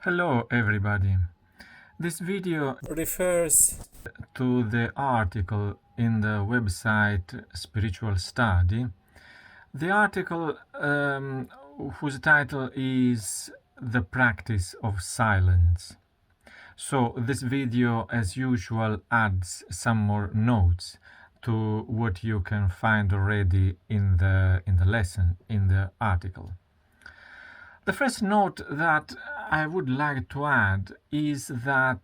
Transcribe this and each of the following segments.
Hello everybody. This video refers to the article in the website Spiritual Study. The article whose title is The Practice of Silence. So this video, as usual, adds some more notes to what you can find already in the lesson, in the article. The first note that I would like to add is that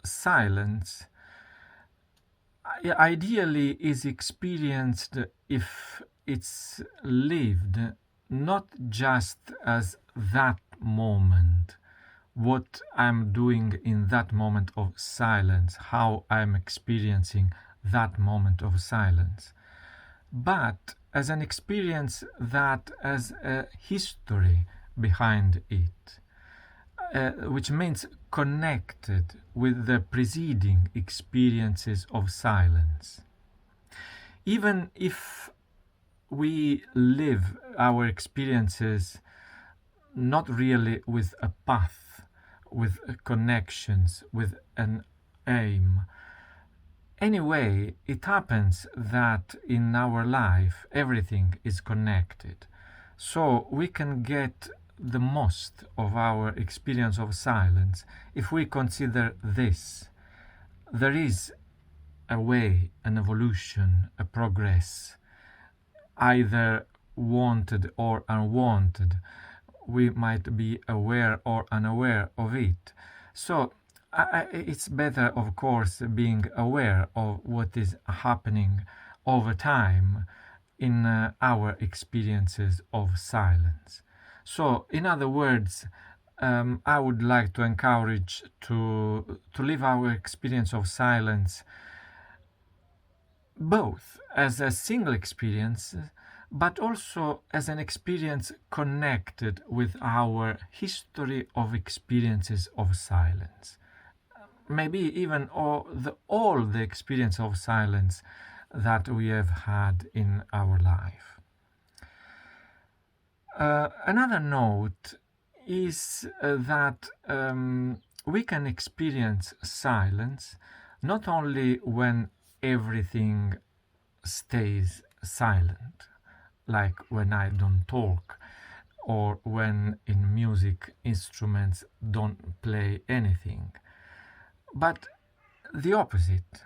silence ideally is experienced if it's lived not just as that moment, what I'm doing in that moment of silence, how I'm experiencing that moment of silence, but as an experience that has a history behind it, which means connected with the preceding experiences of silence. Even if we live our experiences not really with a path, with connections, with an aim, anyway, it happens that in our life everything is connected. So we can get the most of our experience of silence if we consider this. There is a way, an evolution, a progress, either wanted or unwanted. We might be aware or unaware of it. So it's better, of course, being aware of what is happening over time in our experiences of silence. So, in other words, I would like to encourage to live our experience of silence both as a single experience, but also as an experience connected with our history of experiences of silence. Maybe even all the experience of silence that we have had in our life. Another note is that we can experience silence not only when everything stays silent, like when I don't talk, or when in music instruments don't play anything, but the opposite.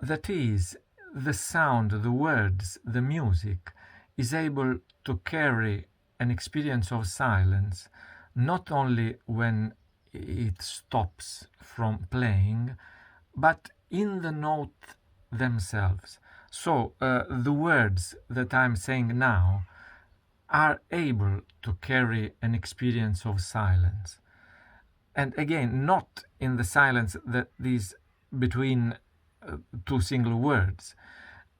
That is, the sound, the words, the music is able to carry an experience of silence not only when it stops from playing, but in the note themselves. So the words that I'm saying now are able to carry an experience of silence. And again, not in the silence that is between two single words,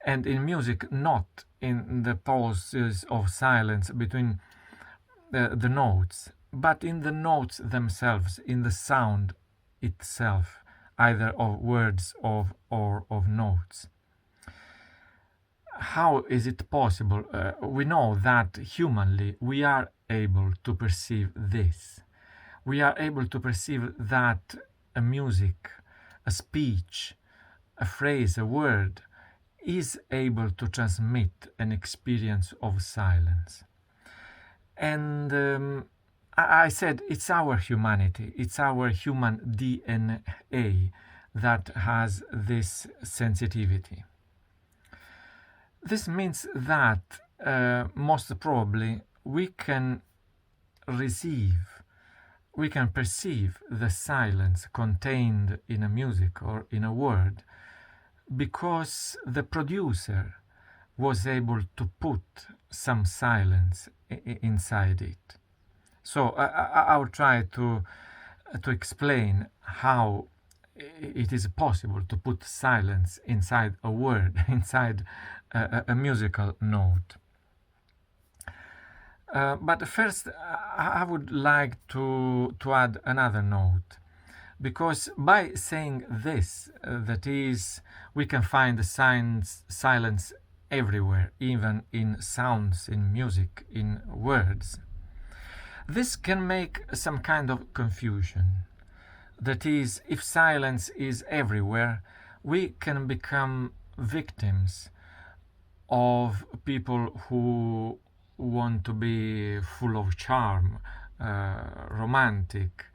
and in music, not in the pauses of silence between the notes, but in the notes themselves, in the sound itself, either of words or of notes. How is it possible? We know that humanly we are able to perceive this. We are able to perceive that a music, a speech, a phrase, a word is able to transmit an experience of silence. And I said it's our humanity, it's our human DNA that has this sensitivity. This means that most probably we can perceive the silence contained in a music or in a word because the producer was able to put some silence inside it. So I'll try to explain how it is possible to put silence inside a word, inside a musical note. But first, I would like to add another note, because by saying this, that is, we can find the silence everywhere, even in sounds, in music, in words. This can make some kind of confusion. That is, if silence is everywhere, we can become victims of people who want to be full of charm, romantic.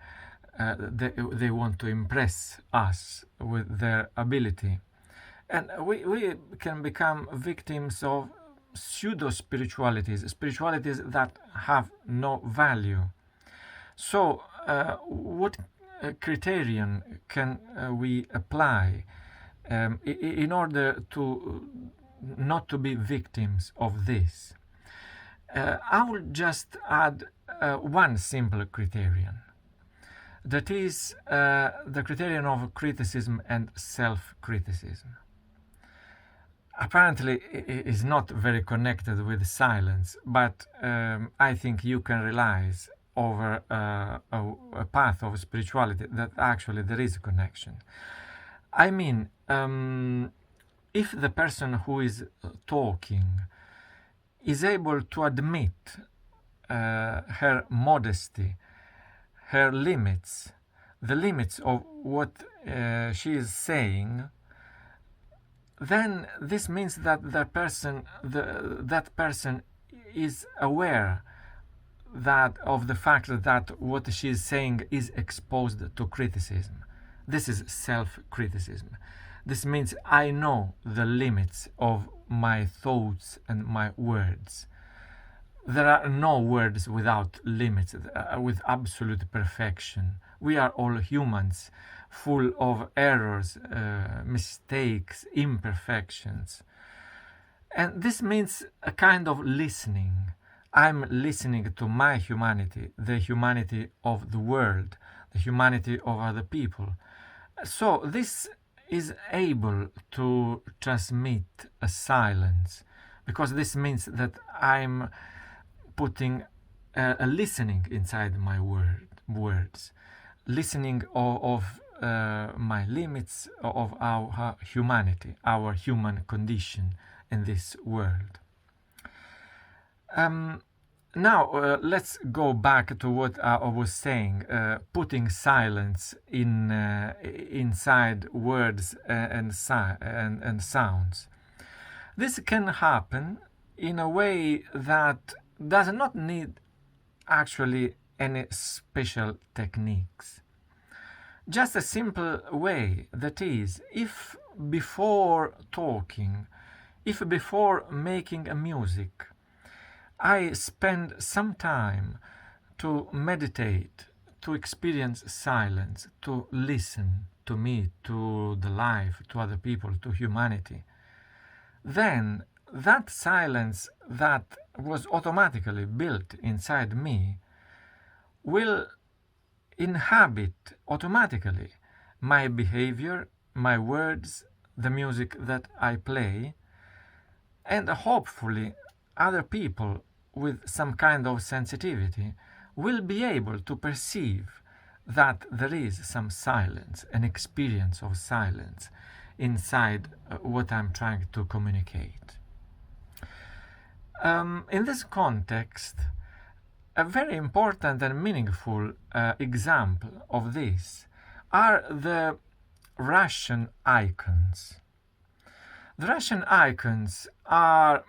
They want to impress us with their ability. And we can become victims of pseudo spiritualities that have no value. So, what criterion can we apply in order to not to be victims of this? I will just add one simple criterion. That is the criterion of criticism and self-criticism. Apparently, it is not very connected with silence, but I think you can realize over a path of spirituality that actually there is a connection. I mean, if the person who is talking is able to admit her modesty, her limits, the limits of what she is saying, then this means that that person is aware that of the fact that what she is saying is exposed to criticism. This is self-criticism. This means I know the limits of my thoughts and my words. There are no words without limits, with absolute perfection. We are all humans, full of errors, mistakes, imperfections. And this means a kind of listening. I'm listening to my humanity, the humanity of the world, the humanity of other people. So this is able to transmit a silence, because this means that I'm putting a listening inside my words, listening of my limits, of our humanity, our human condition in this world. Now let's go back to what I was saying, putting silence inside words and sounds. This can happen in a way that does not need actually any special techniques. Just a simple way, that is, if before talking, if before making a music, I spend some time to meditate, to experience silence, to listen to me, to the life, to other people, to humanity, then that silence that was automatically built inside me will inhabit automatically my behavior, my words, the music that I play, and hopefully other people with some kind of sensitivity will be able to perceive that there is some silence, an experience of silence inside what I'm trying to communicate. In this context, a very important and meaningful example of this are the Russian icons. The Russian icons are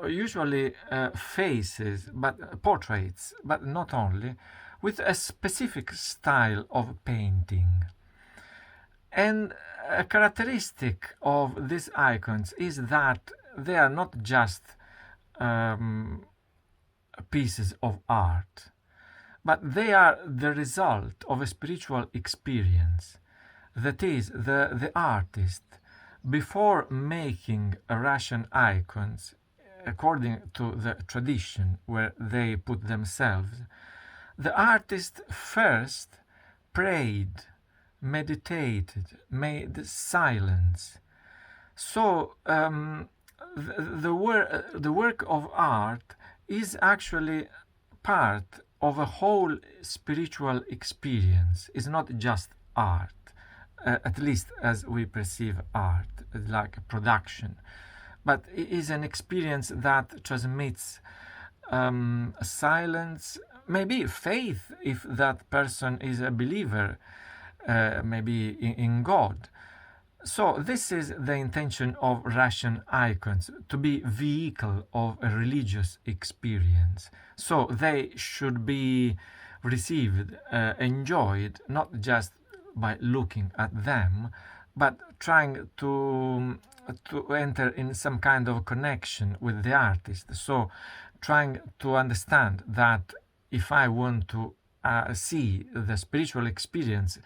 usually faces, but portraits, but not only, with a specific style of painting. And a characteristic of these icons is that they are not just pieces of art, but they are the result of a spiritual experience. That is, the artist, before making Russian icons, according to the tradition where they put themselves, the artist first prayed, meditated, made silence. So the work of art is actually part of a whole spiritual experience. It's not just art, at least as we perceive art, like a production, but it is an experience that transmits silence, maybe faith if that person is a believer, maybe in God. So this is the intention of Russian icons, to be vehicle of a religious experience. So they should be received, enjoyed, not just by looking at them, but trying to enter in some kind of connection with the artist. So trying to understand that if I want to see the spiritual experience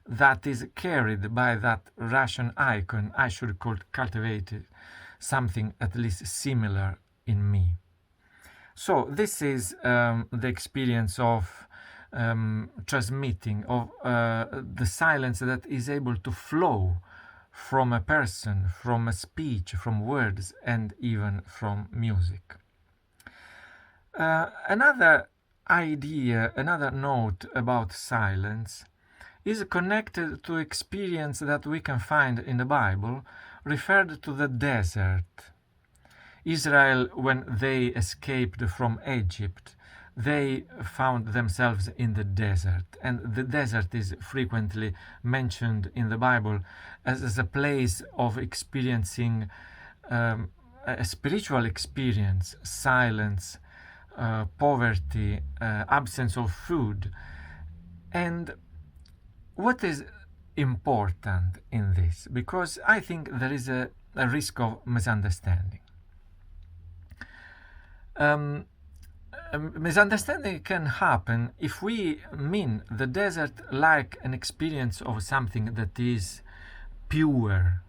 that is carried by that Russian icon, I should cultivate something at least similar in me. So this is the experience of transmitting, of the silence that is able to flow from a person, from a speech, from words, and even from music. Another idea, another note about silence is connected to experience that we can find in the Bible, referred to the desert. Israel, when they escaped from Egypt, they found themselves in the desert, and the desert is frequently mentioned in the Bible as a place of experiencing a spiritual experience, silence, poverty, absence of food. And what is important in this? Because I think there is a risk of misunderstanding. Misunderstanding can happen if we mean the desert like an experience of something that is pure,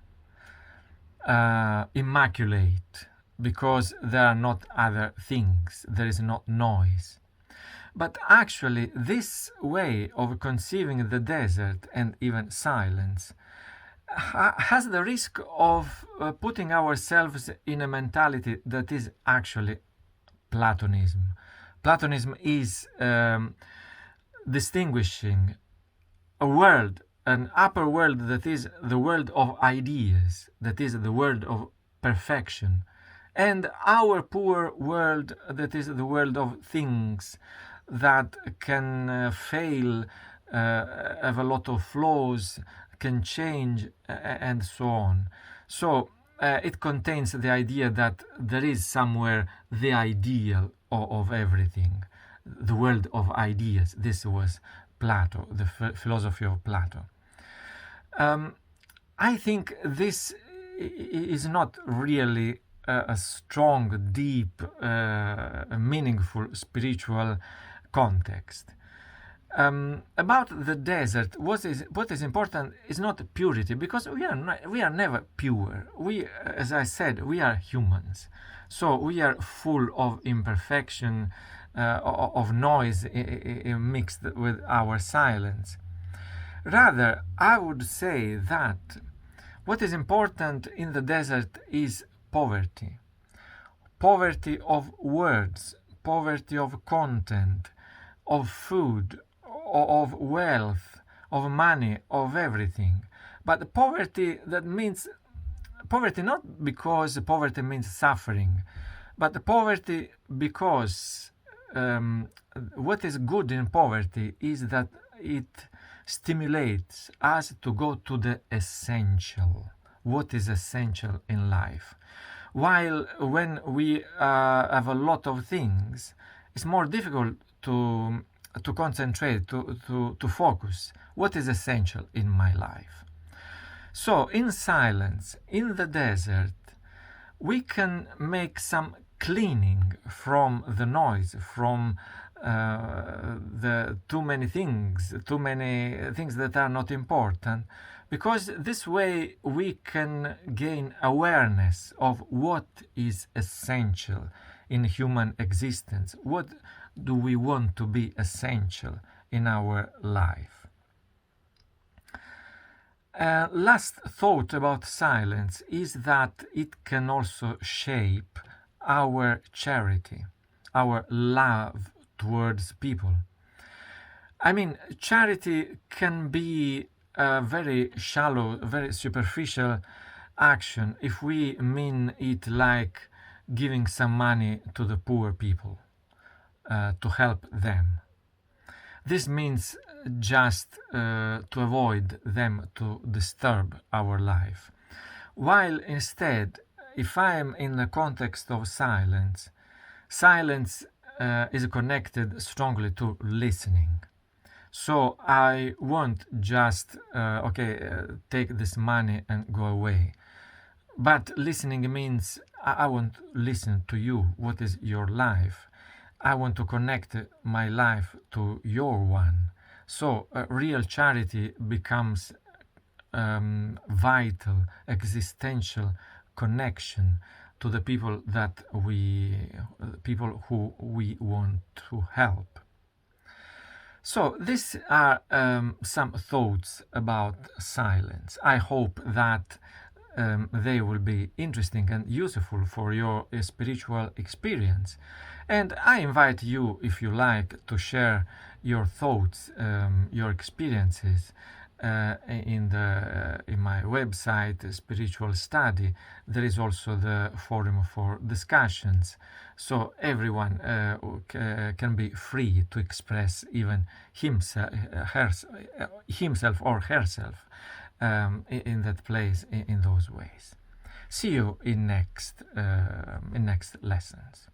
immaculate, because there are not other things, there is not noise. But actually, this way of conceiving the desert and even silence has the risk of putting ourselves in a mentality that is actually Platonism. Platonism is distinguishing a world, an upper world that is the world of ideas, that is the world of perfection, and our poor world that is the world of things that can fail, have a lot of flaws, can change, and so on. So it contains the idea that there is somewhere the ideal of everything, the world of ideas. This was Plato, the philosophy of Plato. I think this is not really a strong, deep, meaningful spiritual context. About the desert, what is important is not purity, because we are never pure. We, as I said, we are humans, so we are full of imperfection, of noise mixed with our silence. Rather, I would say that what is important in the desert is poverty. Poverty of words, poverty of content, of food, of wealth, of money, of everything. But poverty that means poverty not because poverty means suffering, but poverty because what is good in poverty is that it stimulates us to go to the essential, what is essential in life. While when we have a lot of things, it's more difficult to concentrate, to focus. What is essential in my life? So in silence, in the desert, we can make some cleaning from the noise, from the too many things that are not important, because this way we can gain awareness of what is essential in human existence. What do we want to be essential in our life? Last thought about silence is that it can also shape our charity, our love towards people. I mean, charity can be a very shallow, very superficial action if we mean it like giving some money to the poor people. to help them. This means just to avoid them to disturb our life. While instead, if I am in the context of silence, silence is connected strongly to listening. So I won't just, take this money and go away. But listening means I want to listen to you. What is your life? I want to connect my life to your one. So real charity becomes vital, existential connection to the people who we want to help. So these are some thoughts about silence. I hope that they will be interesting and useful for your spiritual experience. And I invite you, if you like, to share your thoughts, your experiences in my website, Spiritual Study. There is also the forum for discussions, so everyone can be free to express even himself or herself in that place in those ways. See you in next lessons.